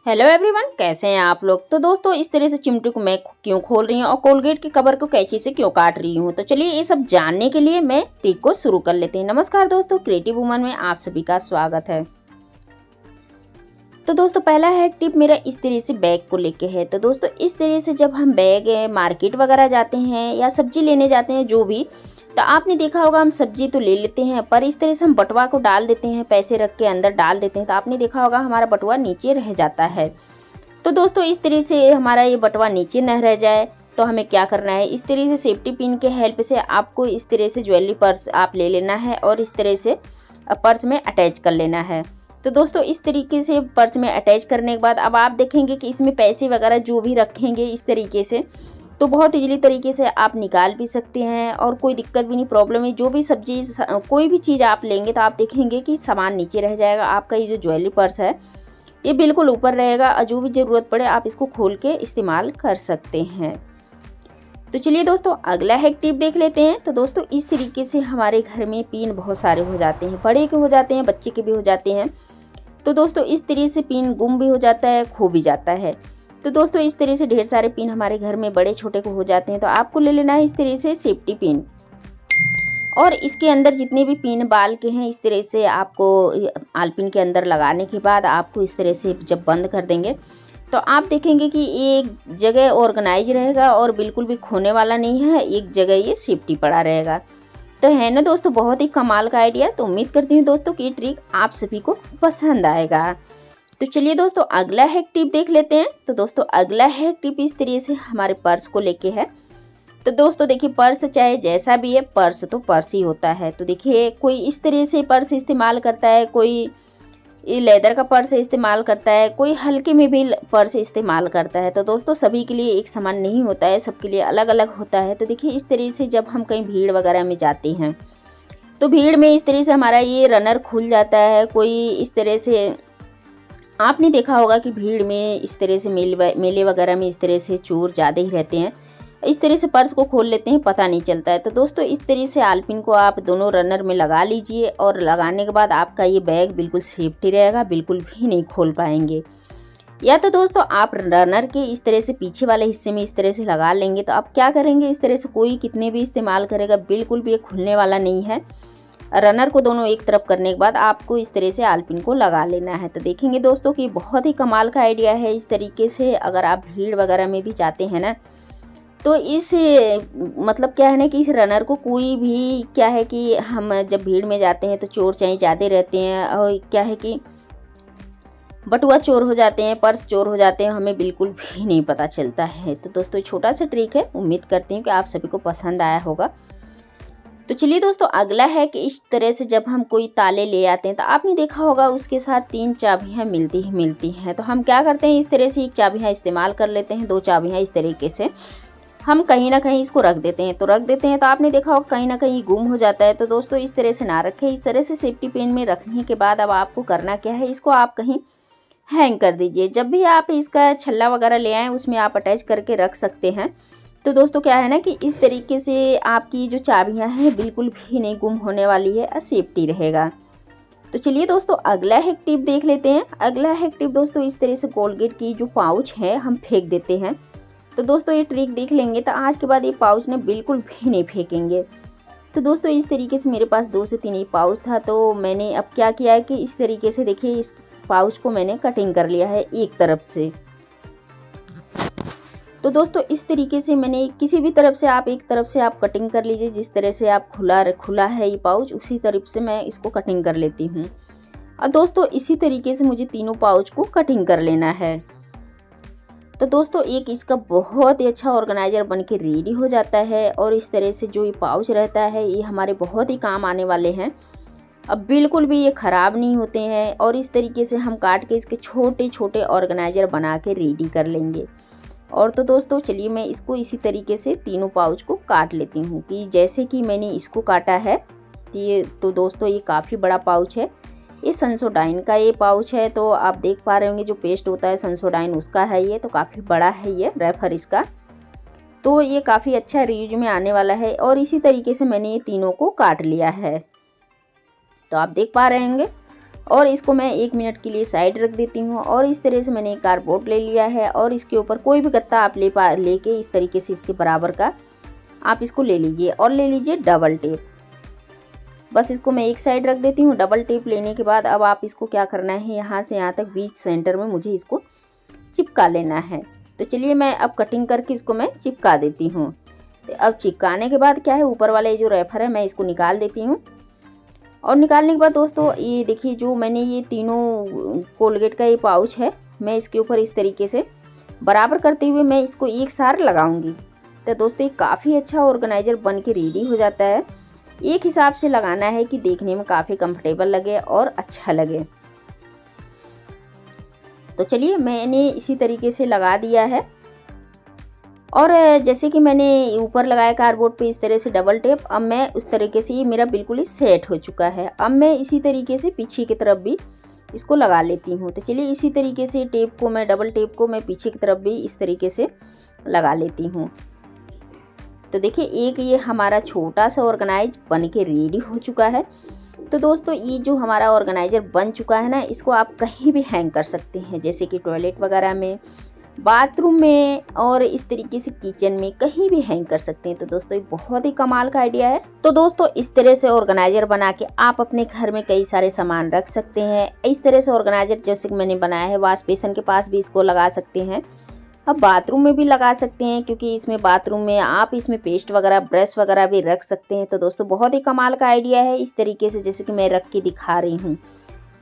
Hello everyone, कैसे हैं आप लोग। तो दोस्तों, इस तरह से चिमटे को मैं क्यों खोल रही हूँ और कोलगेट के कवर को कैंची से क्यों काट रही हूँ, तो चलिए ये सब जानने के लिए मैं ट्रिक को शुरू कर लेते हैं। नमस्कार दोस्तों, क्रिएटिव वुमन में आप सभी का स्वागत है। तो दोस्तों, पहला हैक टिप मेरा इस तरह से बैग को लेके है। तो दोस्तों, इस तरह से जब हम बैग मार्केट वगैरह जाते हैं या सब्जी लेने जाते हैं, जो भी, तो आपने देखा होगा हम सब्जी तो ले लेते हैं, पर इस तरह से हम बटुआ को डाल देते हैं, पैसे रख के अंदर डाल देते हैं, तो आपने देखा होगा हमारा बटुआ नीचे रह जाता है। तो दोस्तों, इस तरह से हमारा ये बटुआ नीचे न रह जाए तो हमें क्या करना है, इस तरह से सेफ्टी पिन के हेल्प से आपको इस तरह से ज्वेलरी पर्स आप ले लेना है और इस तरह से पर्स में अटैच कर लेना है। तो दोस्तों, इस तरीके से पर्स में अटैच करने के बाद अब आप देखेंगे कि इसमें पैसे वगैरह जो भी रखेंगे इस तरीके से, तो बहुत इजीली तरीके से आप निकाल भी सकते हैं और कोई दिक्कत भी नहीं, प्रॉब्लम है। जो भी सब्जी कोई भी चीज़ आप लेंगे तो आप देखेंगे कि सामान नीचे रह जाएगा, आपका ये जो ज्वेलरी पर्स है ये बिल्कुल ऊपर रहेगा और जो भी ज़रूरत पड़े आप इसको खोल के इस्तेमाल कर सकते हैं। तो चलिए दोस्तों, अगला हैक टिप देख लेते हैं। तो दोस्तों, इस तरीके से हमारे घर में पिन बहुत सारे हो जाते हैं, बड़े के हो जाते हैं, बच्चे के भी हो जाते हैं। तो दोस्तों, इस तरह से पिन गुम भी हो जाता है, खो भी जाता है। तो दोस्तों, इस तरह से ढेर सारे पिन हमारे घर में बड़े छोटे को हो जाते हैं, तो आपको ले लेना है इस तरह से सेफ्टी पिन। और इसके अंदर जितने भी पिन बाल के हैं इस तरह से आपको आलपिन के अंदर लगाने के बाद आपको इस तरह से जब बंद कर देंगे तो आप देखेंगे कि एक जगह ऑर्गेनाइज रहेगा और बिल्कुल भी खोने वाला नहीं है, एक जगह ये सेफ्टी पड़ा रहेगा। तो है ना दोस्तों, बहुत ही कमाल का आइडिया। तो उम्मीद करती हूँ दोस्तों कि ये ट्रिक आप सभी को पसंद आएगा। तो चलिए दोस्तों, अगला हैक टिप देख लेते हैं। तो दोस्तों, अगला हैक टिप इस तरह से हमारे पर्स को लेके है। तो दोस्तों देखिए, पर्स चाहे जैसा भी है, पर्स तो पर्स ही होता है। तो देखिए, कोई इस तरह से पर्स इस्तेमाल करता है, कोई ये लेदर का पर्स इस्तेमाल करता है, कोई हल्के में भी पर्स इस्तेमाल करता है। तो दोस्तों, सभी के लिए एक समान नहीं होता है, सबके लिए अलग अलग होता है। तो देखिए, इस तरह से जब हम कहीं भीड़ वगैरह में जाते हैं तो भीड़ में इस तरह से हमारा ये रनर खुल जाता है। कोई इस तरह से आपने देखा होगा कि भीड़ में इस तरह से मेले वगैरह में इस तरह से चोर ज़्यादा ही रहते हैं, इस तरह से पर्स को खोल लेते हैं, पता नहीं चलता है। तो दोस्तों, इस तरह से आलपिन को आप दोनों रनर में लगा लीजिए और लगाने के बाद आपका ये बैग बिल्कुल सेफ्टी रहेगा, बिल्कुल भी नहीं खोल पाएंगे। या तो दोस्तों, आप रनर के इस तरह से पीछे वाले हिस्से में इस तरह से लगा लेंगे, तो आप क्या करेंगे, इस तरह से कोई कितने भी इस्तेमाल करेगा बिल्कुल भी ये खुलने वाला नहीं है। रनर को दोनों एक तरफ करने के बाद आपको इस तरह से आलपिन को लगा लेना है। तो देखेंगे दोस्तों कि बहुत ही कमाल का आइडिया है। इस तरीके से अगर आप भीड़ वगैरह में भी जाते हैं ना, तो इस मतलब क्या है ना कि इस रनर को कोई भी, क्या है कि हम जब भीड़ में जाते हैं तो चोर चाहे ज़्यादा रहते हैं और क्या है कि बटुआ चोर हो जाते हैं, पर्स चोर हो जाते हैं, हमें बिल्कुल भी नहीं पता चलता है। तो दोस्तों, छोटा सा ट्रिक है, उम्मीद करती हूँ कि आप सभी को पसंद आया होगा। तो चलिए दोस्तों, अगला है कि इस तरह से जब हम कोई ताले ले आते हैं तो आपने देखा होगा उसके साथ 3 चाबियाँ मिलती हैं। तो हम क्या करते हैं, इस तरह से 1 चाबियाँ इस्तेमाल कर लेते हैं, 2 चाबियाँ इस तरीके से हम कहीं ना कहीं इसको रख देते हैं। तो आपने देखा होगा कहीं ना कहीं गुम हो जाता है। तो दोस्तों, इस तरह से ना रखें। इस तरह से सेफ्टी पिन में रखने के बाद अब आपको करना क्या है, इसको आप कहीं हैंग कर दीजिए। जब भी आप इसका छल्ला वगैरह ले आएँ उसमें आप अटैच करके रख सकते हैं। तो दोस्तों, क्या है ना कि इस तरीके से आपकी जो चाबियां हैं बिल्कुल भी नहीं गुम होने वाली है और सेफ्टी रहेगा। तो चलिए दोस्तों, अगला हैक टिप देख लेते हैं। अगला हैक टिप दोस्तों, इस तरह से कोलगेट की जो पाउच है हम फेंक देते हैं। तो दोस्तों, ये ट्रिक देख लेंगे तो आज के बाद ये पाउच ने बिल्कुल भी नहीं फेंकेंगे। तो दोस्तों, इस तरीके से मेरे पास 2 से 3 ही पाउच था, तो मैंने अब क्या किया है कि इस तरीके से देखिए, इस पाउच को मैंने कटिंग कर लिया है एक तरफ से। तो दोस्तों, इस तरीके से मैंने किसी भी तरफ से आप एक तरफ से आप कटिंग कर लीजिए। जिस तरह से आप खुला है ये पाउच, उसी तरफ से मैं इसको कटिंग कर लेती हूँ। और दोस्तों, इसी तरीके से मुझे तीनों पाउच को कटिंग कर लेना है। तो दोस्तों, एक इसका बहुत ही अच्छा ऑर्गेनाइजर बन के रेडी हो जाता है और इस तरह से जो ये पाउच रहता है ये हमारे बहुत ही काम आने वाले हैं। अब बिल्कुल भी ये ख़राब नहीं होते हैं और इस तरीके से हम काट के इसके छोटे छोटे ऑर्गेनाइजर बना के रेडी कर लेंगे। और तो दोस्तों, चलिए मैं इसको इसी तरीके से तीनों पाउच को काट लेती हूँ कि जैसे कि मैंने इसको काटा है। तो दोस्तों, ये काफ़ी बड़ा पाउच है। ये सेंसोडाइन का ये पाउच है। तो आप देख पा रहे होंगे जो पेस्ट होता है सेंसोडाइन उसका है ये, तो काफ़ी बड़ा है ये रेफर इसका। तो ये काफ़ी अच्छा रीयूज में आने वाला है और इसी तरीके से मैंने ये तीनों को काट लिया है। तो आप देख पा रहे होंगे। और इसको मैं 1 मिनट के लिए साइड रख देती हूँ। और इस तरह से मैंने एक कार्डबोर्ड ले लिया है और इसके ऊपर कोई भी गत्ता आप लेके इस तरीके से इसके बराबर का आप इसको ले लीजिए और ले लीजिए डबल टेप। बस इसको मैं एक साइड रख देती हूँ। डबल टेप लेने के बाद अब आप इसको क्या करना है, यहाँ से यहाँ तक बीच सेंटर में मुझे इसको चिपका लेना है। तो चलिए मैं अब कटिंग करके इसको मैं चिपका देती हूँ। तो अब चिपकाने के बाद क्या है, ऊपर वाले जो रैपर है मैं इसको निकाल देती हूँ। और निकालने के बाद दोस्तों ये देखिए, जो मैंने ये तीनों कोलगेट का ये पाउच है, मैं इसके ऊपर इस तरीके से बराबर करते हुए मैं इसको एक साथ लगाऊंगी। तो दोस्तों ये काफ़ी अच्छा ऑर्गेनाइज़र बन के रेडी हो जाता है। एक हिसाब से लगाना है कि देखने में काफ़ी कंफर्टेबल लगे और अच्छा लगे। तो चलिए मैंने इसी तरीके से लगा दिया है। और जैसे कि मैंने ऊपर लगाया कार्डबोर्ड पे इस तरह से डबल टेप, अब मैं उस तरीके से ये मेरा बिल्कुल ही सेट हो चुका है। अब मैं इसी तरीके से पीछे की तरफ भी इसको लगा लेती हूँ। तो चलिए इसी तरीके से टेप को मैं डबल टेप को मैं पीछे की तरफ भी इस तरीके से लगा लेती हूँ। तो देखिए एक ये हमारा छोटा सा ऑर्गेनाइज बन के रेडी हो चुका है। तो दोस्तों ये जो हमारा ऑर्गेनाइज़र बन चुका है ना, इसको आप कहीं भी हैंग कर सकते हैं, जैसे कि टॉयलेट वगैरह में, बाथरूम में और इस तरीके से किचन में कहीं भी हैंग कर सकते हैं। तो दोस्तों ये बहुत ही कमाल का आइडिया है। तो दोस्तों इस तरह से ऑर्गेनाइज़र बना के आप अपने घर में कई सारे सामान रख सकते हैं। इस तरह से ऑर्गेनाइज़र जैसे कि मैंने बनाया है, वॉश बेसिन के पास भी इसको लगा सकते हैं। अब बाथरूम में भी लगा सकते हैं, क्योंकि इसमें बाथरूम में आप इसमें पेस्ट वगैरह, ब्रश वगैरह भी रख सकते हैं। तो दोस्तों बहुत ही कमाल का आइडिया है, इस तरीके से जैसे कि मैं रख के दिखा रही हूँ।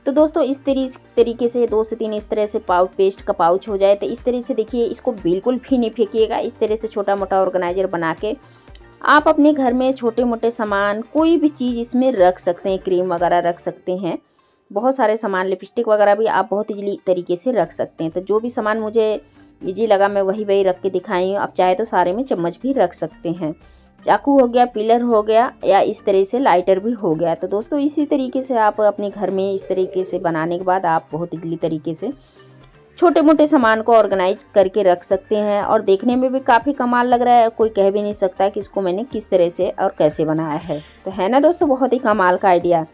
तो दोस्तों इस तरीके से 2 से 3 इस तरह से पेस्ट का पाउच हो जाए। तो इस तरह से देखिए, इसको बिल्कुल भी नहीं फेंकिएगा। इस तरह से छोटा मोटा ऑर्गेनाइज़र बना के आप अपने घर में छोटे मोटे सामान, कोई भी चीज़ इसमें रख सकते हैं। क्रीम वगैरह रख सकते हैं, बहुत सारे सामान, लिपस्टिक वगैरह भी आप बहुत ईजिली तरीके से रख सकते हैं। तो जो भी सामान मुझे ईजी लगा मैं वही रख के दिखाई हूँ। आप चाहे तो सारे में चम्मच भी रख सकते हैं, चाकू हो गया, पिलर हो गया, या इस तरह से लाइटर भी हो गया। तो दोस्तों इसी तरीके से आप अपने घर में इस तरीके से बनाने के बाद आप बहुत ईजिली तरीके से छोटे मोटे सामान को ऑर्गेनाइज करके रख सकते हैं। और देखने में भी काफ़ी कमाल लग रहा है, कोई कह भी नहीं सकता कि इसको मैंने किस तरह से और कैसे बनाया है। तो है ना दोस्तों बहुत ही कमाल का आइडिया।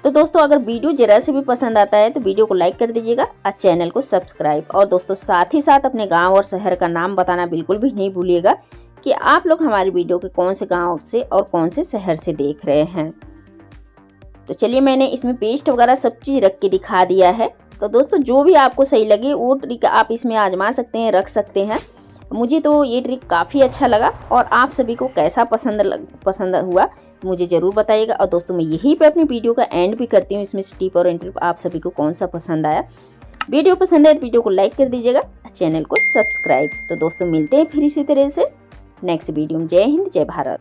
तो दोस्तों अगर वीडियो जरा से भी पसंद आता है तो वीडियो को लाइक कर दीजिएगा और चैनल को सब्सक्राइब। और दोस्तों साथ ही साथ अपने गांव और शहर का नाम बताना बिल्कुल भी नहीं भूलिएगा कि आप लोग हमारी वीडियो के कौन से गांव से और कौन से शहर से देख रहे हैं। तो चलिए मैंने इसमें पेस्ट वगैरह सब चीज़ रख के दिखा दिया है। तो दोस्तों जो भी आपको सही लगे वो ट्रिक आप इसमें आजमा सकते हैं, रख सकते हैं। मुझे तो ये ट्रिक काफ़ी अच्छा लगा, और आप सभी को कैसा पसंद हुआ मुझे ज़रूर बताइएगा। और दोस्तों मैं यहीं पे अपनी वीडियो का एंड भी करती हूँ। इसमें से टिप और ट्रिक आप सभी को कौन सा पसंद आया। वीडियो पसंद है तो वीडियो को लाइक कर दीजिएगा, चैनल को सब्सक्राइब। तो दोस्तों मिलते हैं फिर इसी तरह से नेक्स्ट वीडियो में। जय हिंद, जय भारत।